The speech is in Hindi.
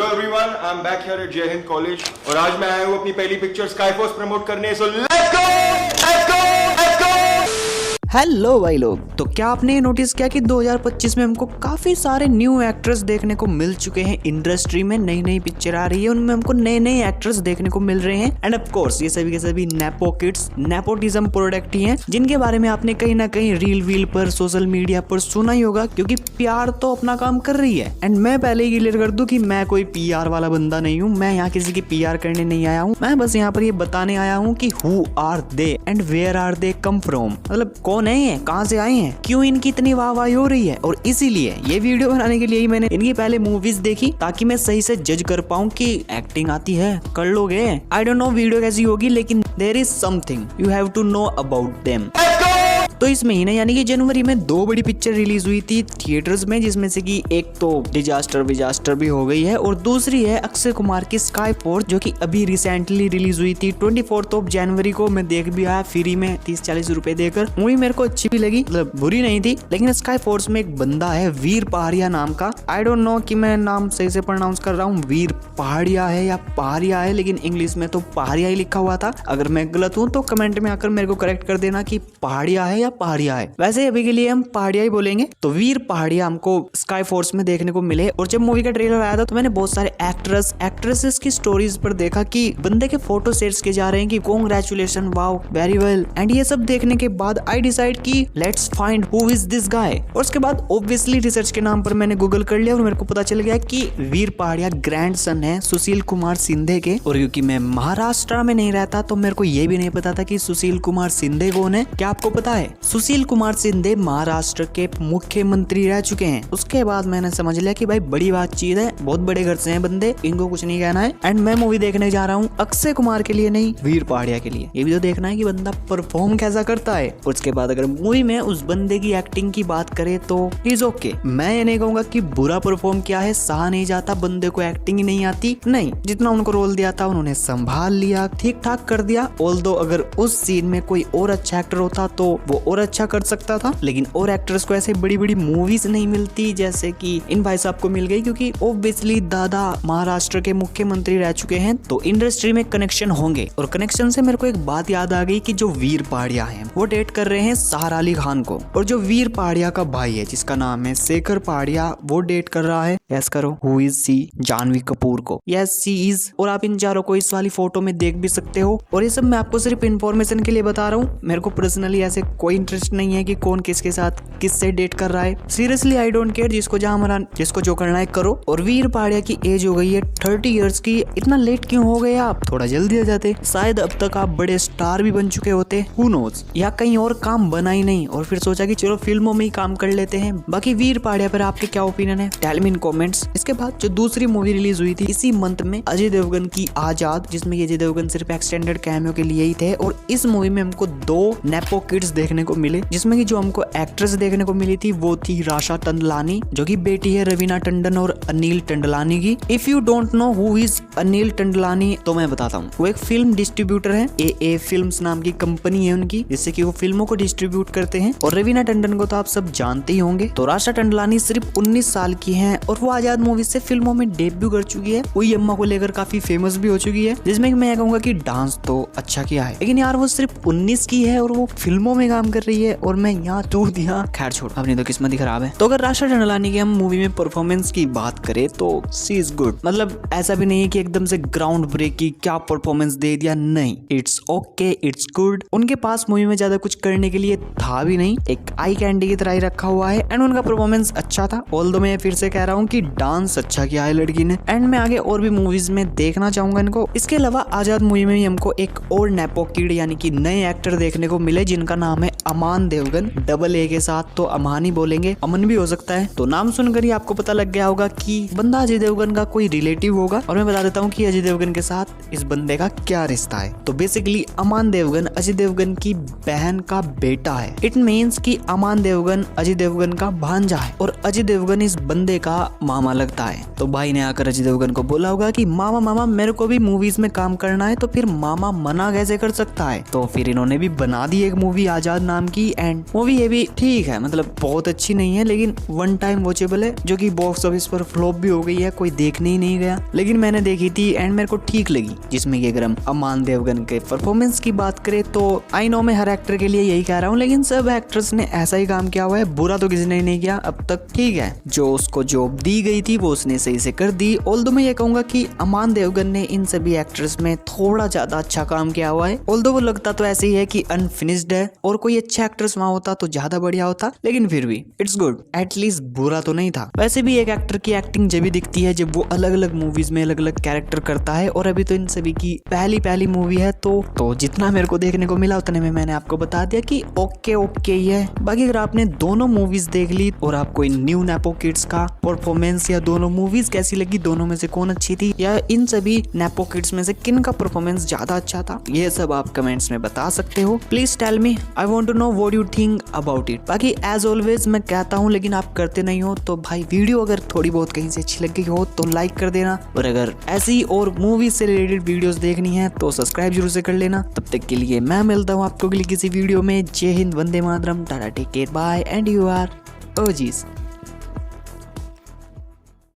Hello everyone, I am back here eight जय हिंद कॉलेज और आज मैं आया हूँ अपनी पहली पिक्चर स्काई फोर्स प्रमोट करने। So let's go let's go let's go. Hello भाई लोग, तो क्या आपने ये नोटिस किया कि 2025 में हमको काफी सारे न्यू एक्टर्स देखने को मिल चुके हैं। इंडस्ट्री में नई नई पिक्चर आ रही है, उनमें हमको नए नए एक्टर्स देखने को मिल रहे हैं। एंड ऑफ कोर्स ये सभी के सभी नेपो किड्स, नेपोटिज्म प्रोडक्ट ही हैं, जिनके बारे में आपने कहीं ना कहीं रील वील पर, सोशल मीडिया पर सुना ही होगा, क्योंकि प्यार तो अपना काम कर रही है। एंड मैं पहले ही क्लियर कर दूं कि मैं कोई पीआर वाला बंदा नहीं हूँ। मैं यहाँ किसी की पीआर करने नहीं आया हूँ। मैं बस यहाँ पर ये बताने आया हूँ कि who are they and where are they come from, मतलब कौन है ये, कहाँ से आए हैं, क्यों इनकी इतनी वाहवाही हो रही है। और इसीलिए ये वीडियो बनाने के लिए ही मैंने इनकी पहले मूवीज देखी, ताकि मैं सही से जज कर पाऊँ कि एक्टिंग आती है, कर लोगे। आई डोंट नो वीडियो कैसी होगी, लेकिन there is something you have to know about them. तो इस महीने यानी कि जनवरी में 2 बड़ी पिक्चर रिलीज हुई थी थिएटर्स में, जिसमें से कि एक तो डिजास्टर भी हो गई है और दूसरी है अक्षय कुमार की स्काई फोर्स, जो कि अभी रिसेंटली रिलीज हुई थी 24 जनवरी को। मैं देख भी आया फ्री में 30-40 रुपए देकर। मूवी मेरे को अच्छी भी लगी, मतलब बुरी नहीं थी। लेकिन स्काई फोर्स में एक बंदा है वीर पहाड़िया नाम का। आई डोंट नो कि मैं नाम सही से प्रोनाउंस कर रहा हूँ, वीर पहाड़िया है या पहाड़िया है, लेकिन इंग्लिश में तो पहाड़िया ही लिखा हुआ था। अगर मैं गलत हूँ तो कमेंट में आकर मेरे को करेक्ट कर देना कि पहाड़िया है या पहाड़िया है। वैसे अभी के लिए हम पहाड़िया ही बोलेंगे। तो वीर पहाड़िया हमको स्काई फोर्स में देखने को मिले। और जब मूवी का ट्रेलर आया था तो मैंने बहुत सारे एक्ट्रेस एक्ट्रेसेस की स्टोरीज पर देखा कि बंदे के फोटो शेयर किए जा रहे हैं कि congratulation, wow, very well. And ये सब देखने के बाद आई डिसाइड कि let's find who is this guy. और उसके बाद ऑब्वियसली रिसर्च के नाम पर मैंने गूगल कर लिया और मेरे को पता चल गया कि वीर पहाड़िया ग्रैंडसन है सुशील कुमार शिंदे के। और क्योंकि मैं महाराष्ट्र में नहीं रहता तो मेरे को ये भी नहीं पता था कि सुशील कुमार शिंदे कौन है। क्या आपको पता है? सुशील कुमार शिंदे महाराष्ट्र के मुख्यमंत्री रह चुके हैं। उसके बाद मैंने समझ लिया कि भाई बड़ी बातचीत है, बहुत बड़े घर से हैं बंदे, इनको कुछ नहीं कहना है। एंड मैं मूवी देखने जा रहा हूँ अक्षय कुमार के लिए नहीं, वीर पहाड़िया के लिए। ये भी तो देखना है कि बंदा परफॉर्म कैसा करता है। और उसके बाद अगर मूवी में उस बंदे की एक्टिंग की बात करें तो इज ओके। मैं ये नहीं कहूंगा कि बुरा परफॉर्म किया है, सहा नहीं जाता, बंदे को एक्टिंग ही नहीं आती, नहीं। जितना उनको रोल दिया था उन्होंने संभाल लिया, ठीक ठाक कर दिया। ऑल्दो अगर उस सीन में कोई और अच्छा एक्टर होता तो वो और अच्छा कर सकता था। लेकिन और एक्टर्स को ऐसे बड़ी बड़ी मूवीज नहीं मिलती जैसे कि इन भाई साहब को मिल गई, क्योंकि ऑब्वियसली दादा महाराष्ट्र के मुख्यमंत्री रह चुके हैं, तो इंडस्ट्री में कनेक्शन होंगे। और कनेक्शन से मेरे को एक बात याद आ गई कि जो वीर पहाड़िया है वो डेट कर रहे हैं सहारा अली खान को, और जो वीर पहाड़िया का भाई है जिसका नाम है शेखर पहाड़िया, वो डेट कर रहा है, यस करो, who is she, Janhvi Kapoor को। Yes she is. और आप इन चारों को इस वाली फोटो में देख भी सकते हो। और ये सब मैं आपको सिर्फ इन्फॉर्मेशन के लिए बता रहा हूँ। मेरे को पर्सनली ऐसे कोई इंटरेस्ट नहीं है कि कौन किसके साथ किससे डेट कर रहा है। सीरियसली आई डोंट केयर, जिसको जहाँ मरा, जिसको जो करना है करो। और वीर पहाड़िया की एज हो गई है 30 इयर्स की। इतना लेट क्यों हो गए आप? थोड़ा जल्दी आ जाते, शायद अब तक आप बड़े स्टार भी बन चुके होते, हु नोज। या कहीं और काम बना ही नहीं और फिर सोचा कि चलो फिल्मों में ही काम कर लेते हैं। बाकी वीर पहाड़िया पर आपके क्या ओपिनियन है, टेल मी इन कमेंट्स। इसके बाद जो दूसरी मूवी रिलीज हुई थी इसी मंथ में, अजय देवगन की आजाद, जिसमें अजय देवगन सिर्फ एक्सटेंडेड कैमियो के लिए ही थे। और इस मूवी में हमको 2 नेपो किड्स देखने को मिले, जिसमें कि जो हमको एक्ट्रेस देखने को मिली थी वो थी राशा टंडलानी, जो कि बेटी है रवीना टंडन और अनिल टंडलानी की। If you don't know who is Anil Tandlani तो मैं बताता हूँ। वो एक फिल्म डिस्ट्रीब्यूटर है, ए फिल्म्स नाम की कंपनी है उनकी, जिससे कि वो फिल्मों को डिस्ट्रीब्यूट करते हैं। और रवीना टंडन को तो आप सब जानते ही होंगे। तो राशा टंडलानी सिर्फ 19 साल की है और वो आजाद मूवी से फिल्मों में डेब्यू कर चुकी है। वो अम्मा को लेकर काफी फेमस भी हो चुकी है, जिसमें मैं कहूंगा कि डांस तो अच्छा किया है। लेकिन यार वो सिर्फ 19 की है और वो फिल्मों में काम कर रही है और मैं यहाँ दूर दिया। खैर छोड़, अपनी तो किस्मत ही खराब है। तो अगर राशा टंडलानी की हम मूवी में परफॉर्मेंस की बात करें तो शी इज गुड। मतलब ऐसा भी नहीं है कि एकदम से ग्राउंड ब्रेक की क्या परफॉर्मेंस दे दिया, नहीं, इट्स ओके, इट्स गुड। उनके पास मूवी में ज्यादा कुछ करने के लिए था भी नहीं, एक आई कैंडी की तरह ही रखा हुआ है। एंड उनका परफॉर्मेंस अच्छा था। ऑल्दो मैं फिर से कह रहा हूँ कि डांस अच्छा किया है लड़की ने। एंड मैं आगे और भी मूवीज में देखना चाहूंगा इनको। इसके अलावा आजाद मूवी में भी हमको एक और नेपो किड यानी कि नए एक्टर देखने को मिले, जिनका नाम है अमान देवगन, डबल ए के साथ, तो अमान ही बोलेंगे, अमन भी हो सकता है। तो नाम सुनकर ही आपको पता लग गया होगा कि बंदा अजय देवगन का कोई रिलेटिव होगा। और मैं बता देता हूँ कि अजय देवगन के साथ इस बंदे का क्या रिश्ता है। तो बेसिकली अमान देवगन अजय देवगन की बहन का बेटा है। इट मीन्स कि अमान देवगन अजय देवगन का भांजा है और अजय देवगन इस बंदे का मामा लगता है। तो भाई ने आकर अजय देवगन को बोला होगा कि मामा मामा मेरे को भी मूवीज में काम करना है, तो फिर मामा मना कैसे कर सकता है। तो फिर इन्होंने भी बना दी एक मूवी आजाद नाम की, एंड मूवी ये भी ठीक है, मतलब बहुत अच्छी नहीं है लेकिन वन टाइम वॉचेबल है, जो कि बॉक्स ऑफिस पर फ्लॉप भी हो गई है, कोई देखने ही नहीं गया, लेकिन मैंने देखी थी एंड मेरे को ठीक लगी। जिसमें कि अगर हम अमान देवगन के परफॉर्मेंस की बात करें तो आई नो मैं हर एक्टर के लिए यही कह रहा हूँ, लेकिन सब एक्टर्स ने ऐसा ही काम किया हुआ है, बुरा तो किसी ने नहीं किया अब तक। ठीक है, जो उसको जॉब दी गई थी वो उसने सही से कर दी। ऑल्दो मैं ये कहूंगा कि अमान देवगन ने इन सभी एक्टर्स में थोड़ा ज्यादा अच्छा काम किया हुआ है। ऑल्दो वो लगता तो ऐसे ही है कि अनफिनिश्ड है और कोई अच्छा एक्ट्रेस वहां होता तो ज्यादा बढ़िया होता, लेकिन फिर भी इट्स गुड, एटलीस्ट बुरा तो नहीं था। वैसे भी एक एक्टर की एक्टिंग जब भी दिखती है जब वो अलग अलग मूवीज में अलग अलग कैरेक्टर करता है, और अभी तो इन सभी की पहली मूवी है, तो जितना मेरे को देखने को मिला उतने में मैंने आपको बता दिया कि ओके ही है। बाकी अगर आपने दोनों मूवीज देख ली और आपको इन न्यू नेपो किड्स का परफॉर्मेंस या दोनों मूवीज कैसी लगी, दोनों में से कौन अच्छी थी, या इन सभी नेपो किड्स में से किन का परफॉर्मेंस ज्यादा अच्छा था, ये सब आप कमेंट्स में बता सकते हो। Please tell me, I want to know what you think about it. बाकी एज ऑलवेज मैं कहता हूँ लेकिन आप करते नहीं हो, तो भाई वीडियो अगर थोड़ी बहुत कहीं से अच्छी लगी हो तो लाइक कर देना, और अगर ऐसी और मूवी से रिलेटेड वीडियोस देखनी है तो सब्सक्राइब जरूर से कर लेना। तब तक के लिए मैं मिलता हूँ आपको अगली किसी वीडियो में। जय हिंद, वंदे मातरम, tata, take care, bye, and you are OGs.